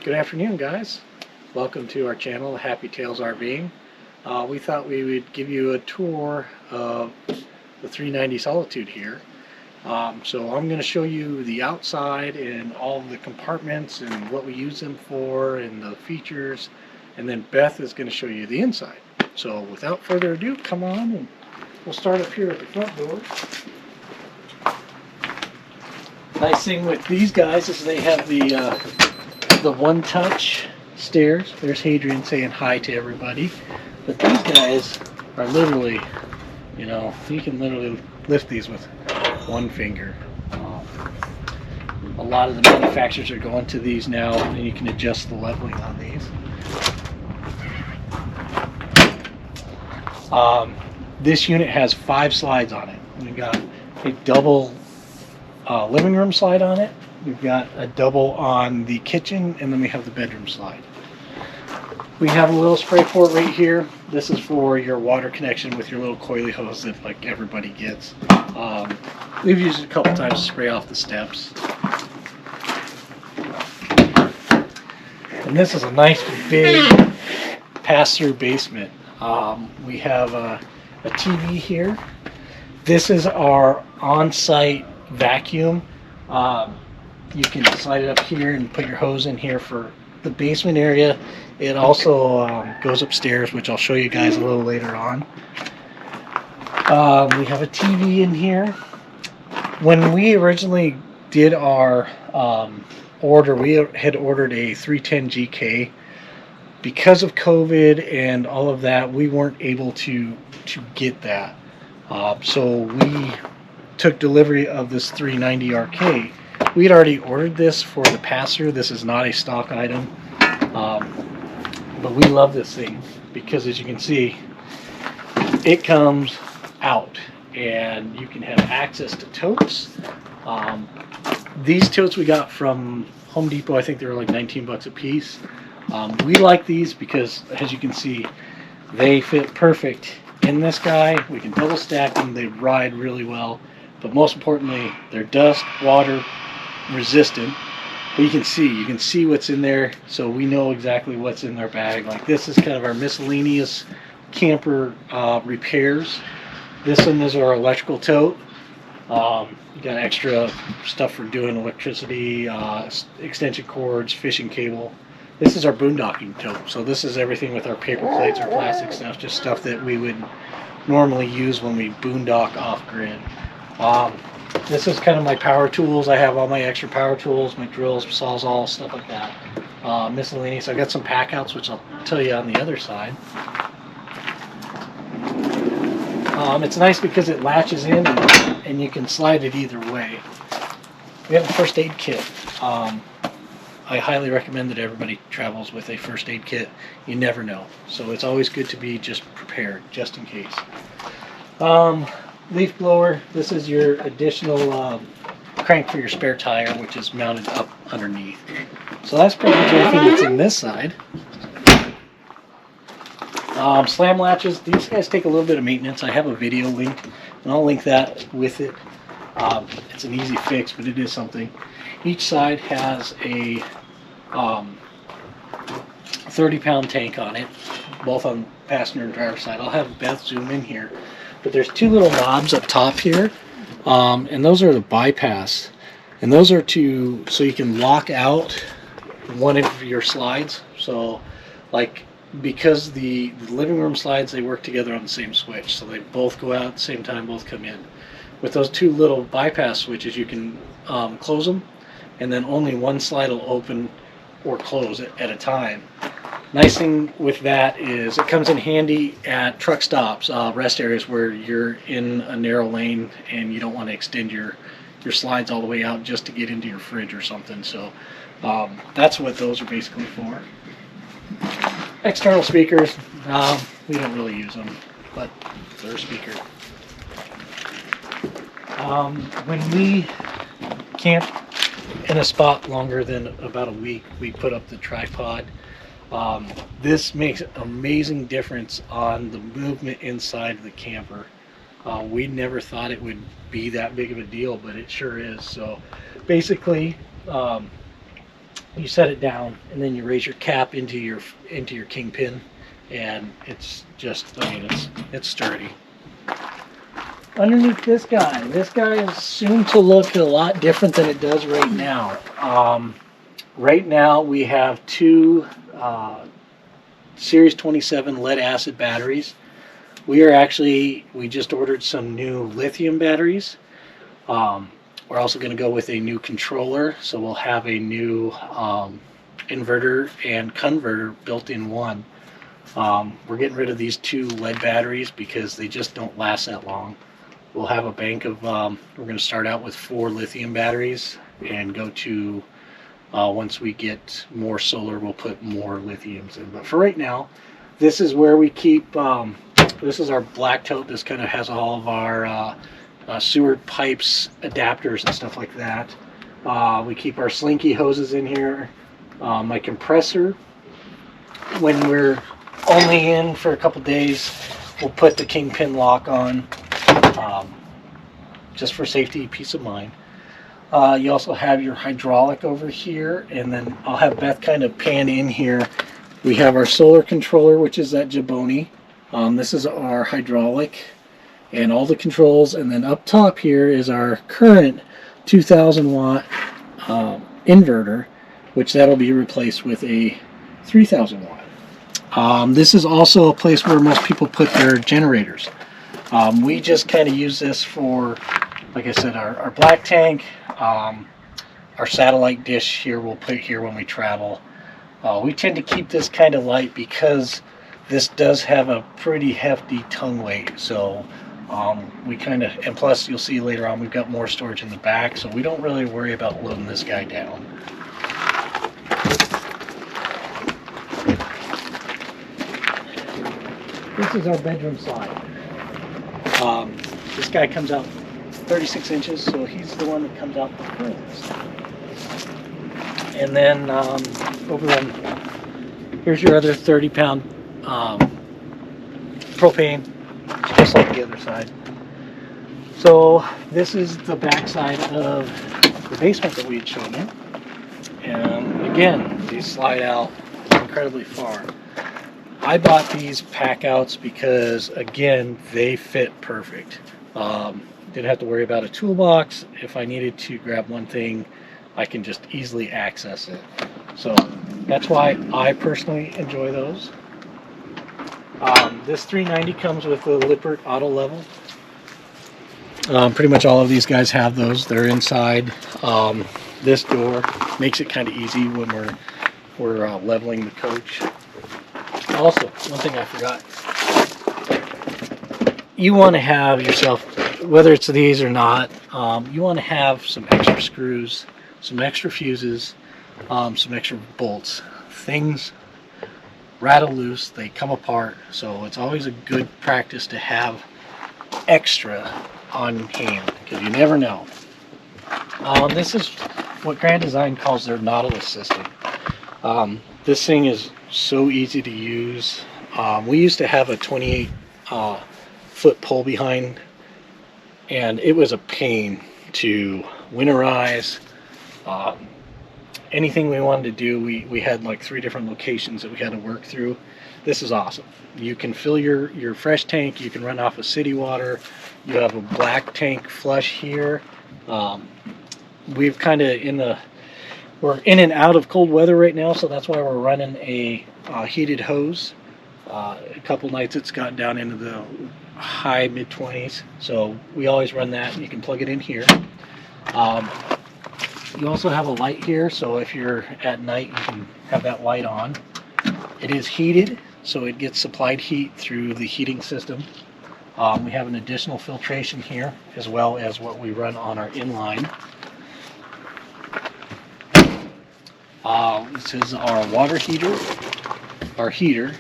Good afternoon, guys. Welcome to our channel, Happy Tales RVing. We thought we would give you a tour of the 390 Solitude here. So I'm going to show you the outside and all of the compartments and what we use them for and the features, and then Beth is going to show you the inside. So without further ado, come on and we'll start up here at the front door. Nice thing with these guys is they have the one-touch stairs. There's Hadrian saying hi to everybody. But these guys are literally, you know, you can literally lift these with one finger. A lot of the manufacturers are going to these now, and you can adjust the leveling on these. This unit has 5 slides on it. We've got a double living room slide on it. We've got a double on the kitchen, and then we have the bedroom slide. We have a little spray port right here. This is for your water connection with your little coily hose that like everybody gets. We've used it a couple times to spray off the steps. And this is a nice big pass-through basement. We have a TV here. This is our on-site vacuum. You can slide it up here and put your hose in here for the basement area. It also goes upstairs, which I'll show you guys a little later on. We have a TV in here. When we originally did our order, we had ordered a 310 GK. Because of COVID and all of that, we weren't able to get that. So we took delivery of this 390 RK. We had already ordered this for the pass-through. This is not a stock item, but we love this thing because, as you can see, it comes out and you can have access to totes. These totes we got from Home Depot. I think they were like 19 bucks a piece. We like these because, as you can see, they fit perfect in this guy. We can double stack them. They ride really well, but most importantly, they're dust, water resistant. But you can see what's in there, so we know exactly what's in their bag. Like, this is kind of our miscellaneous camper repairs. This one is our electrical tote. You got extra stuff for doing electricity, extension cords, fishing cable. This is our boondocking tote. So this is everything with our paper plates, our plastic stuff, just stuff that we would normally use when we boondock off grid. This is kind of my power tools. I have all my extra power tools, my drills, sawzall, stuff like that. Miscellaneous. I've got some pack outs, which I'll tell you on the other side. It's nice because it latches in and you can slide it either way. We have a first aid kit. I highly recommend that everybody travels with a first aid kit. You never know. So it's always good to be just prepared, just in case. Leaf blower. This is your additional crank for your spare tire, which is mounted up underneath. So that's pretty much everything that's in this side. Slam latches. These guys take a little bit of maintenance. I have a video link, and I'll link that with it. It's an easy fix, but it is something. Each side has a 30-pound tank on it, both on passenger and driver side. I'll have Beth zoom in here. But there's 2 little knobs up top here, and those are the bypass. And those are so you can lock out one of your slides. So, like, because the living room slides, they work together on the same switch. So they both go out at the same time, both come in. With those 2 little bypass switches, you can close them, and then only one slide will open or close at a time. Nice thing with that is it comes in handy at truck stops, rest areas where you're in a narrow lane and you don't want to extend your slides all the way out just to get into your fridge or something. So that's what those are basically for. External speakers, we don't really use them, but they're a speaker. When we camp in a spot longer than about a week, we put up the tripod. This makes an amazing difference on the movement inside the camper. We never thought it would be that big of a deal, but it sure is. So basically, you set it down, and then you raise your cap into your kingpin, and it's just, I mean, it's sturdy. Underneath this guy is soon to look a lot different than it does right now. Right now we have two Series 27 lead acid batteries. We just ordered some new lithium batteries. We're also going to go with a new controller, so we'll have a new inverter and converter built in one. We're getting rid of these two lead batteries because they just don't last that long. We'll have a bank of, we're going to start out with 4 lithium batteries and go to, once we get more solar, we'll put more lithiums in. But for right now, this is where we keep, this is our black tote. This kind of has all of our sewer pipes, adapters, and stuff like that. We keep our slinky hoses in here. My compressor, when we're only in for a couple days, we'll put the kingpin lock on, just for safety, peace of mind. You also have your hydraulic over here, and then I'll have Beth kind of pan in here. We have our solar controller, which is that Jaboni. This is our hydraulic and all the controls, and then up top here is our current 2000 watt inverter, which that'll be replaced with a 3000 watt. This is also a place where most people put their generators. We just kind of use this for, like I said, our black tank, our satellite dish here we'll put here when we travel. We tend to keep this kind of light because this does have a pretty hefty tongue weight, so we kind of, and plus you'll see later on we've got more storage in the back, so we don't really worry about loading this guy down. This is our bedroom side. This guy comes out 36 inches, so he's the one that comes out the furthest. And then over on, here's your other 30-pound propane, just like the other side. So this is the back side of the basement that we had shown you. And again, these slide out incredibly far. I bought these pack outs because, again, they fit perfect. Didn't have to worry about a toolbox. If I needed to grab one thing, I can just easily access it. So that's why I personally enjoy those. This 390 comes with a Lippert auto level. Pretty much all of these guys have those. They're inside. This door makes it kind of easy when we're leveling the coach. Also, one thing I forgot. You want to have yourself, whether it's these or not, you want to have some extra screws, some extra fuses, some extra bolts. Things rattle loose, they come apart, so it's always a good practice to have extra on hand, because you never know. This is what Grand Design calls their Nautilus System. This thing is so easy to use. We used to have a 28 foot pull behind, and it was a pain to winterize. Anything we wanted to do, we had like 3 different locations that we had to work through. This is awesome. You can fill your fresh tank, you can run off of city water, you have a black tank flush here. We've kind of we're in and out of cold weather right now, so that's why we're running a heated hose. A couple nights it's gotten down into the high mid-20s, so we always run that. You can plug it in here. You also have a light here, so if you're at night you can have that light on. It is heated, so it gets supplied heat through the heating system. We have an additional filtration here, as well as what we run on our inline. This is our water heater, our heater.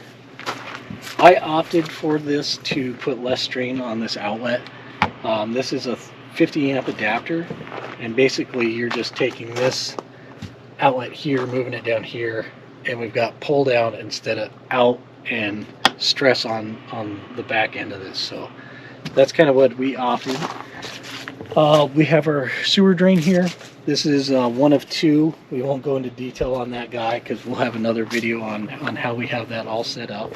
I opted for this to put less strain on this outlet. This is a 50 amp adapter, and basically you're just taking this outlet here, moving it down here, and we've got pull down instead of out and stress on the back end of this. So that's kind of what we opted. We have our sewer drain here. This is one of two. We won't go into detail on that guy because we'll have another video on how we have that all set up.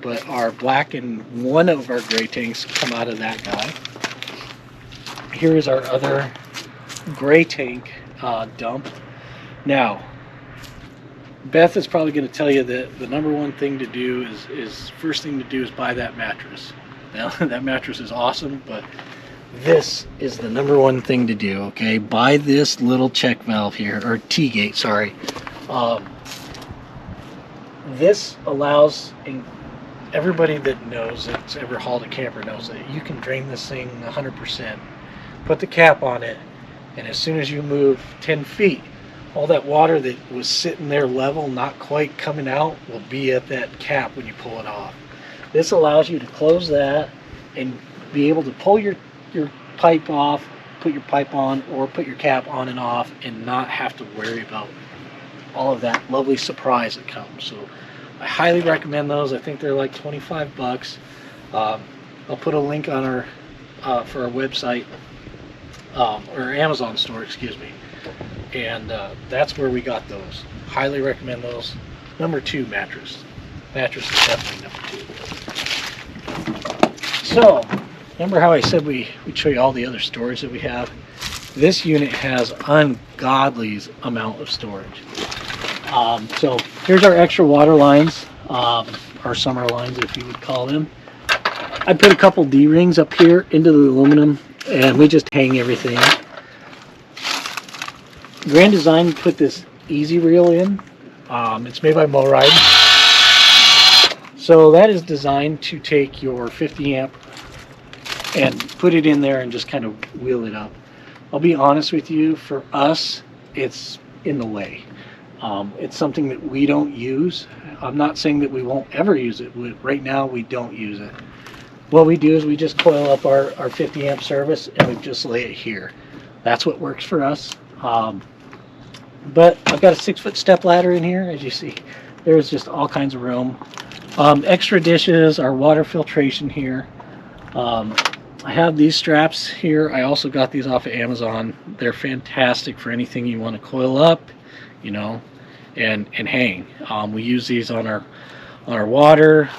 But our black and one of our gray tanks come out of that guy. Here is our other gray tank dump. Now, Beth is probably going to tell you that the number one thing to do is first thing to do is buy that mattress. Now, that mattress is awesome, but this is the number one thing to do, okay? Buy this little check valve here, or T-gate, sorry. This allows, everybody that knows, that's ever hauled a camper knows that you can drain this thing 100%, put the cap on it, and as soon as you move 10 feet, all that water that was sitting there level, not quite coming out, will be at that cap when you pull it off. This allows you to close that and be able to pull your pipe off, put your pipe on, or put your cap on and off, and not have to worry about all of that lovely surprise that comes. So I highly recommend those. I think they're like 25 bucks. I'll put a link on our for our website, or Amazon store, excuse me, and that's where we got those. Highly recommend those. Number 2, mattress. Mattress is definitely number 2. So, remember how I said we'd show you all the other storage that we have? This unit has ungodly amount of storage. So here's our extra water lines, our summer lines, if you would call them. I put a couple D-rings up here into the aluminum, and we just hang everything. Grand Design put this easy reel in. It's made by MoRide. So that is designed to take your 50 amp and put it in there and just kind of wheel it up. I'll be honest with you, for us, it's in the way. It's something that we don't use. I'm not saying that we won't ever use it. Right now, we don't use it. What we do is we just coil up our 50 amp service and we just lay it here. That's what works for us. But I've got a 6-foot step ladder in here, as you see. There's just all kinds of room. Extra dishes, our water filtration here. I have these straps here. I also got these off of Amazon. They're fantastic for anything you want to coil up, you know, and hang. We use these on our water.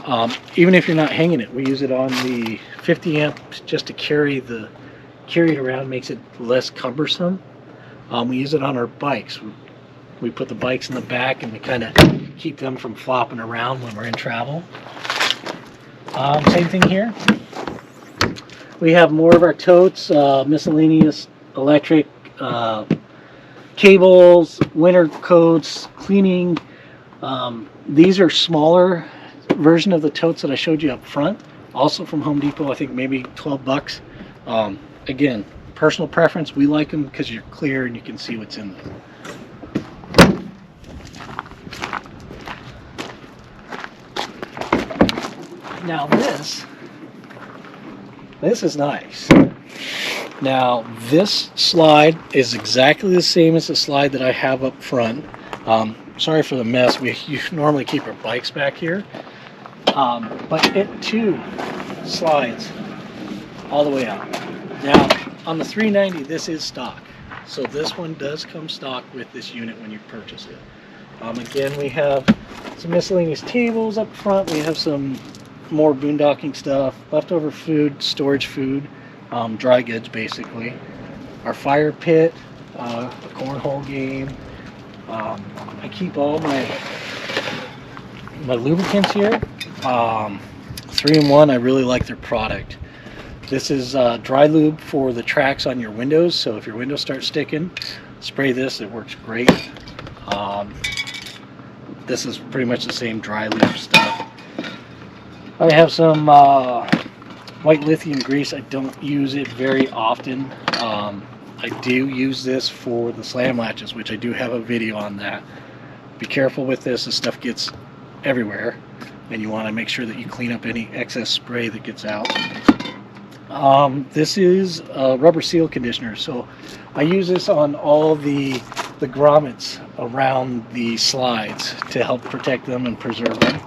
Even if you're not hanging it, we use it on the 50 amp just to carry it around, makes it less cumbersome. We use it on our bikes. We put the bikes in the back and we kind of keep them from flopping around when we're in travel. Same thing here. We have more of our totes, miscellaneous electric cables, winter coats, cleaning. These are smaller version of the totes that I showed you up front, also from Home Depot. I think maybe 12 bucks. Again, personal preference. We like them because you're clear and you can see what's in them. Now this is nice. Now this slide is exactly the same as the slide that I have up front. Sorry for the mess. We normally keep our bikes back here, but it too slides all the way out. Now on the 390, this is stock, so this one does come stock with this unit when you purchase it. Again, we have some miscellaneous tables up front. We have some more boondocking stuff, leftover food, storage food, dry goods basically. Our fire pit, a cornhole game. I keep all my lubricants here. 3-in-1, I really like their product. This is dry lube for the tracks on your windows, so if your windows start sticking, spray this, it works great. This is pretty much the same dry lube stuff. I have some white lithium grease. I don't use it very often. I do use this for the slam latches, which I do have a video on that. Be careful with this. This stuff gets everywhere, and you want to make sure that you clean up any excess spray that gets out. This is a rubber seal conditioner, so I use this on all the grommets around the slides to help protect them and preserve them.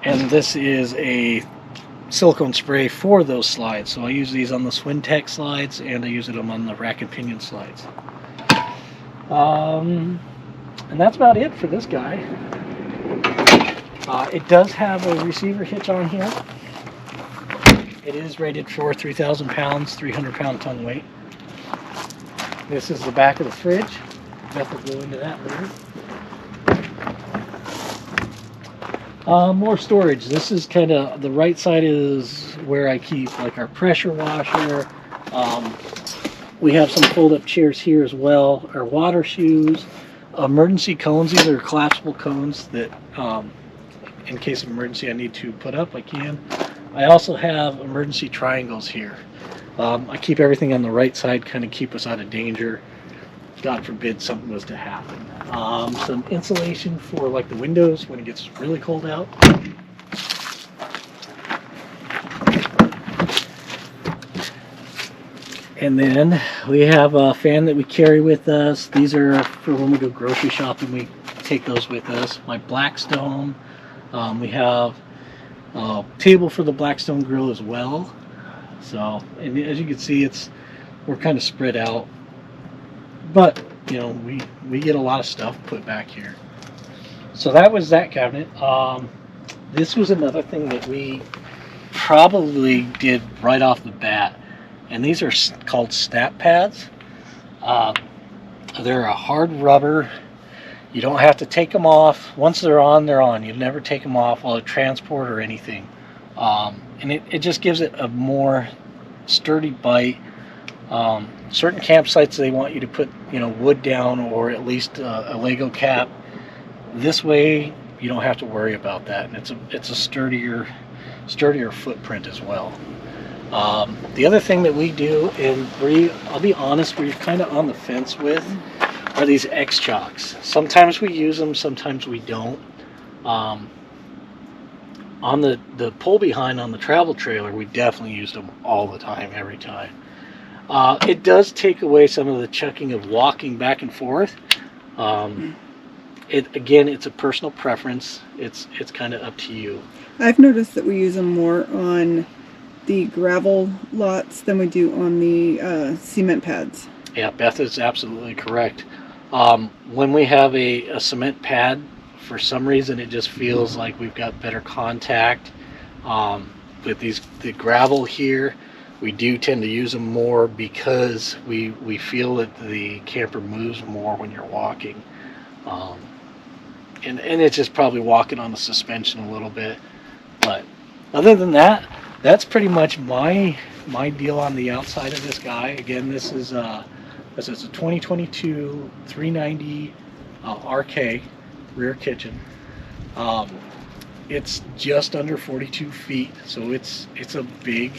And this is a silicone spray for those slides. So I use these on the Swintech slides, and I use them on the rack and pinion slides. And that's about it for this guy. It does have a receiver hitch on here. It is rated for 3,000 pounds, 300-pound tongue weight. This is the back of the fridge. Beth will go into that later. More storage. This is kind of, the right side is where I keep like our pressure washer. We have some fold-up chairs here as well. Our water shoes, emergency cones. These are collapsible cones that, in case of emergency, I need to put up. I can. I also have emergency triangles here. I keep everything on the right side, kind of keep us out of danger. God forbid something was to happen. Some insulation for like the windows when it gets really cold out. And then we have a fan that we carry with us. These are for when we go grocery shopping, we take those with us. My Blackstone. We have a table for the Blackstone grill as well. So, and as you can see, we're kind of spread out. But, you know, we get a lot of stuff put back here. So that was that cabinet. This was another thing that we probably did right off the bat. And these are called snap pads. They're a hard rubber. You don't have to take them off. Once they're on, they're on. You never take them off while you transport or anything. And it just gives it a more sturdy bite. Certain campsites, they want you to put, you know, wood down or at least a Lego cap. This way, you don't have to worry about that, and it's a sturdier footprint as well. The other thing that we do, and I'll be honest, we're kind of on the fence with, are these Chocks. Sometimes we use them, sometimes we don't. On the pull behind on the travel trailer, we definitely used them all the time, every time. It does take away some of the chucking of walking back and forth. Again, it's a personal preference. It's kind of up to you. I've noticed that we use them more on the gravel lots than we do on the cement pads. Yeah, Beth is absolutely correct. When we have a cement pad, for some reason it just feels like we've got better contact. With the gravel here, we do tend to use them more because we feel that the camper moves more when you're walking. And it's just probably walking on the suspension a little bit. But other than that, that's pretty much my deal on the outside of this guy. Again, this is a 2022 390 RK rear kitchen. It's just under 42 feet, so it's a big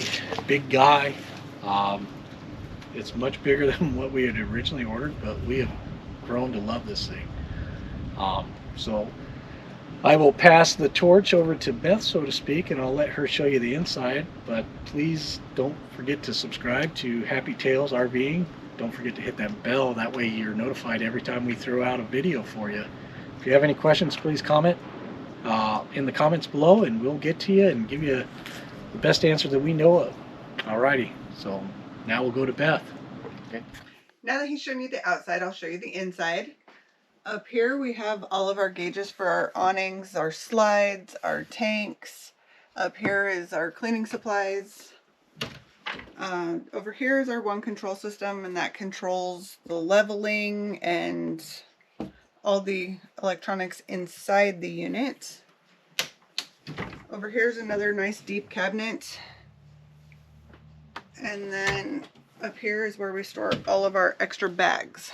guy. It's much bigger than what we had originally ordered, but we have grown to love this thing. So I will pass the torch over to Beth, so to speak, and I'll let her show you the inside. But please don't forget to subscribe to Happy Tales RVing. Don't forget to hit that bell. That way you're notified every time we throw out a video for you. If you have any questions, please comment in the comments below, and we'll get to you and give you the best answer that we know of. Alrighty, so now we'll go to Beth. Okay. Now that he's shown you the outside, I'll show you the inside. Up here we have all of our gauges for our awnings, our slides, our tanks. Up here is our cleaning supplies. Over here is our one control system, and that controls the leveling and all the electronics inside the unit. Over here is another nice deep cabinet. And then up here is where we store all of our extra bags.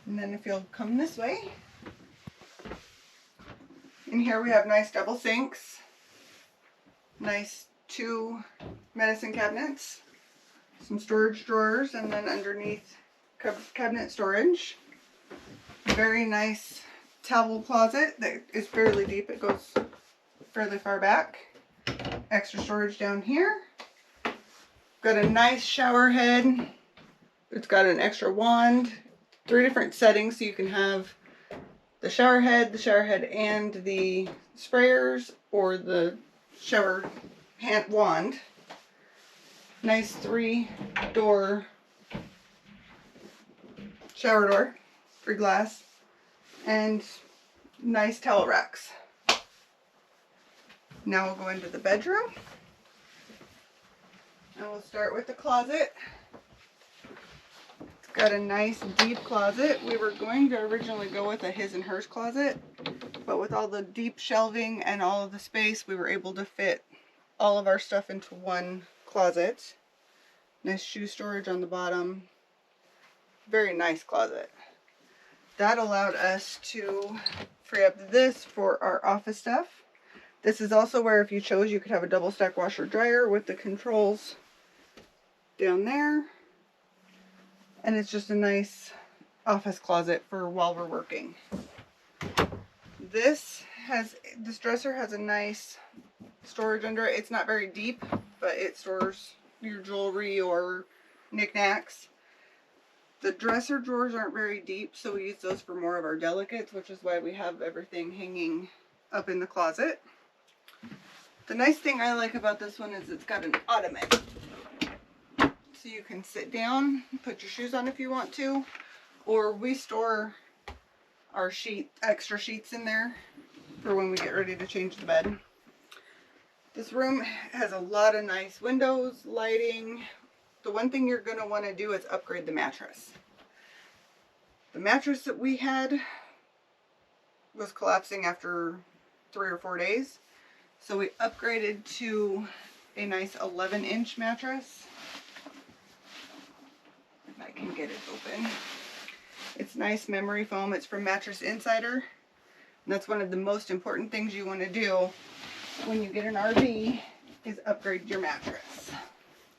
And then if you'll come this way, in here we have nice double sinks, nice 2 medicine cabinets, some storage drawers, and then underneath cabinet storage. Very nice towel closet that is fairly deep. It goes fairly far back. Extra storage down here. Got a nice shower head. It's got an extra wand. 3 different settings, so you can have the shower head and the sprayers, or the shower hand wand. Nice 3-door shower door for glass, and nice towel racks. Now we'll go into the bedroom. And we'll start with the closet. It's got a nice deep closet. We were going to originally go with a his and hers closet, but with all the deep shelving and all of the space, we were able to fit all of our stuff into one closet. Nice shoe storage on the bottom. Very nice closet. That allowed us to free up this for our office stuff. This is also where, if you chose, you could have a double stack washer dryer with the controls down there. And it's just a nice office closet for while we're working. This dresser has a nice storage under it. It's not very deep, but it stores your jewelry or knickknacks. The dresser drawers aren't very deep, so we use those for more of our delicates, which is why we have everything hanging up in the closet. The nice thing I like about this one is it's got an ottoman. So you can sit down, put your shoes on if you want to, or we store our extra sheets in there for when we get ready to change the bed. This room has a lot of nice windows, lighting. The one thing you're going to want to do is upgrade the mattress. The mattress that we had was collapsing after 3 or 4 days. So we upgraded to a nice 11-inch mattress. If I can get it open. It's nice memory foam. It's from Mattress Insider. And that's one of the most important things you want to do when you get an RV is upgrade your mattress.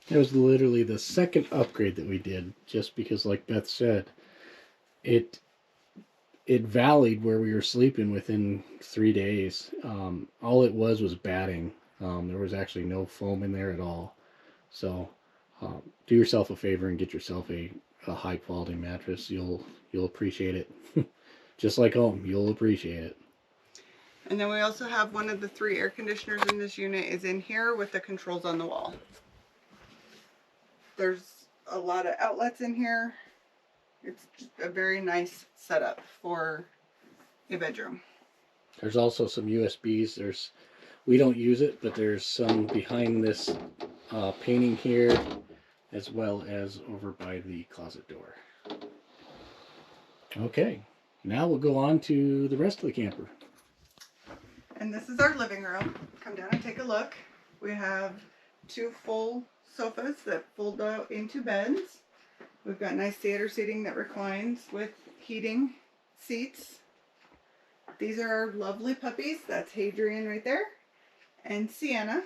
It was literally the second upgrade that we did, just because, like Beth said, it valleyed where we were sleeping within 3 days. All it was batting. There was actually no foam in there at all. So do yourself a favor and get yourself a high quality mattress. You'll appreciate it. Just like home, you'll appreciate it. And then we also have one of the 3 air conditioners in this unit is in here with the controls on the wall. There's a lot of outlets in here. It's just a very nice setup for a bedroom. There's also some USBs. We don't use it, but there's some behind this painting here, as well as over by the closet door. Okay, now we'll go on to the rest of the camper. And this is our living room. Come down and take a look. We have 2 full sofas that fold out into beds. We've got nice theater seating that reclines with heating seats. These are our lovely puppies. That's Hadrian right there. And Sienna.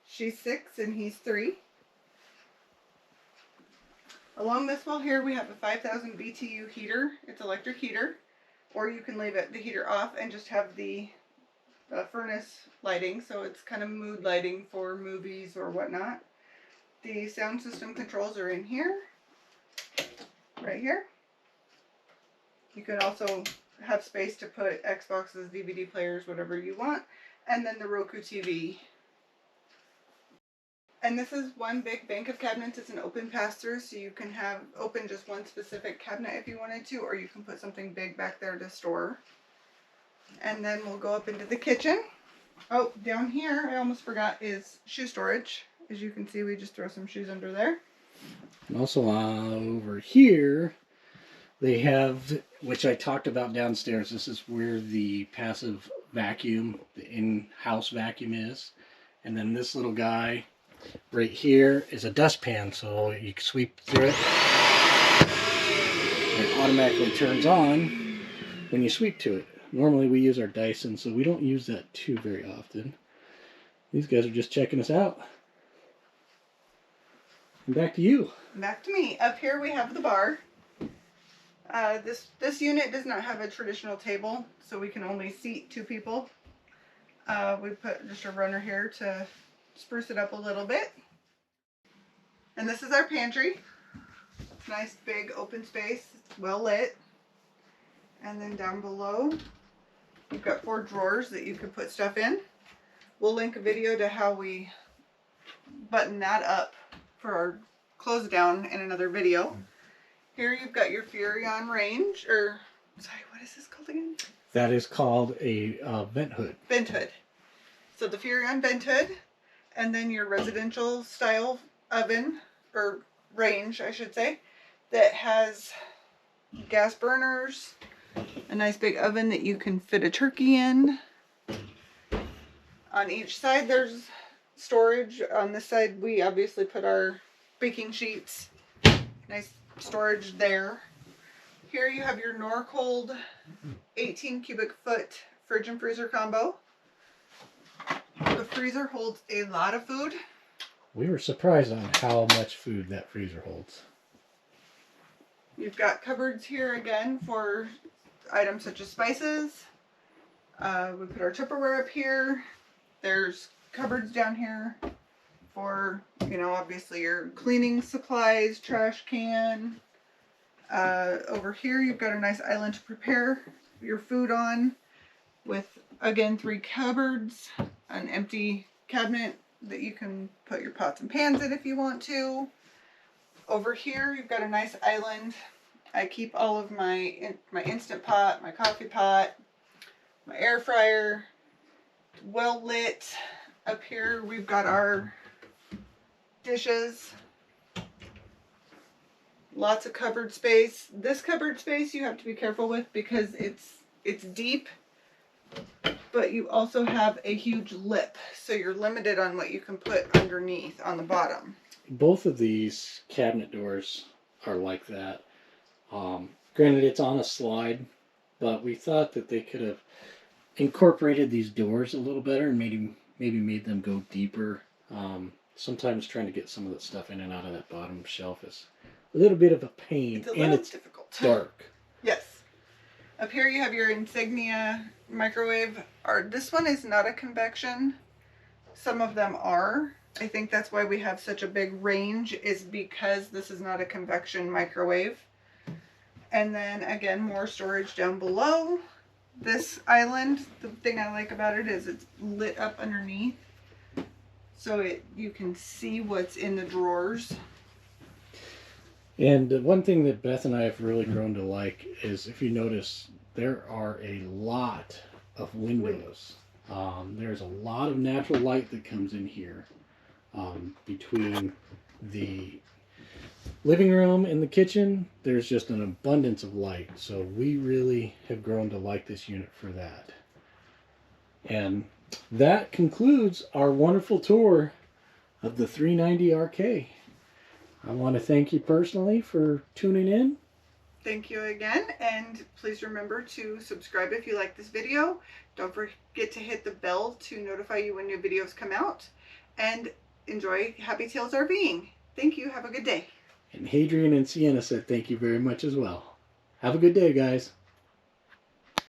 She's 6 and he's 3. Along this wall here we have a 5000 BTU heater. It's electric heater. Or you can leave the heater off and just have the furnace lighting. So it's kind of mood lighting for movies or whatnot. The sound system controls are in here. Right here. You could also have space to put Xboxes, DVD players, whatever you want. And then the Roku TV. And this is one big bank of cabinets. It's an open pass-through, so you can open just one specific cabinet if you wanted to, or you can put something big back there to store. And then we'll go up into the kitchen. Oh, down here, I almost forgot, is shoe storage. As you can see, we just throw some shoes under there. And also over here, they have, which I talked about downstairs, this is where the passive vacuum, the in-house vacuum is. And then this little guy right here is a dustpan, so you can sweep through it. It automatically turns on when you sweep to it. Normally we use our Dyson, so we don't use that too very often. These guys are just checking us out. And back to you. Back to me. Up here we have the bar. This unit does not have a traditional table, so we can only seat 2 people. We put just a runner here to spruce it up a little bit. And this is our pantry. It's nice big open space. It's well lit. And then down below, you've got 4 drawers that you can put stuff in. We'll link a video to how we button that up for our close down in another video. Here you've got your Furrion range, or sorry, what is this called again? That is called a vent hood. Vent hood. So the Furrion vent hood, and then your residential style oven, or range, I should say, that has gas burners, a nice big oven that you can fit a turkey in. On each side there's storage. On this side we obviously put our baking sheets. Nice storage there. Here you have your Norcold 18 cubic foot fridge and freezer combo. The freezer holds a lot of food. We were surprised on how much food that freezer holds. You've got cupboards here again for items such as spices. We put our Tupperware up here. There's cupboards down here for, you know, obviously your cleaning supplies, trash can. Over here you've got a nice island to prepare your food on with, again, 3 cupboards, an empty cabinet that you can put your pots and pans in if you want to. Over here you've got a nice island. I keep all of my Instant Pot, my coffee pot, my air fryer, well lit. Up here we've got our dishes. Lots of cupboard space. This cupboard space you have to be careful with because it's deep, but you also have a huge lip, so you're limited on what you can put underneath on the bottom. Both of these cabinet doors are like that. Granted, it's on a slide, but we thought that they could have incorporated these doors a little better and maybe made them go deeper. Sometimes trying to get some of that stuff in and out of that bottom shelf is a little bit of a pain, and it's difficult. Dark. Yes. Up here you have your Insignia microwave. This one is not a convection. Some of them are. I think that's why we have such a big range, is because this is not a convection microwave. And then again, more storage down below. This island, the thing I like about it is it's lit up underneath, so you can see what's in the drawers. And one thing that Beth and I have really grown to like is, if you notice, there are a lot of windows. There's a lot of natural light that comes in here between the living room and the kitchen. There's just an abundance of light, so we really have grown to like this unit for that. And that concludes our wonderful tour of the 390 RK. I want to thank you personally for tuning in. Thank you again, and please remember to subscribe if you like this video. Don't forget to hit the bell to notify you when new videos come out, and enjoy Happy Tales RVing. Thank you. Have a good day. And Hadrian and Sienna said thank you very much as well. Have a good day, guys.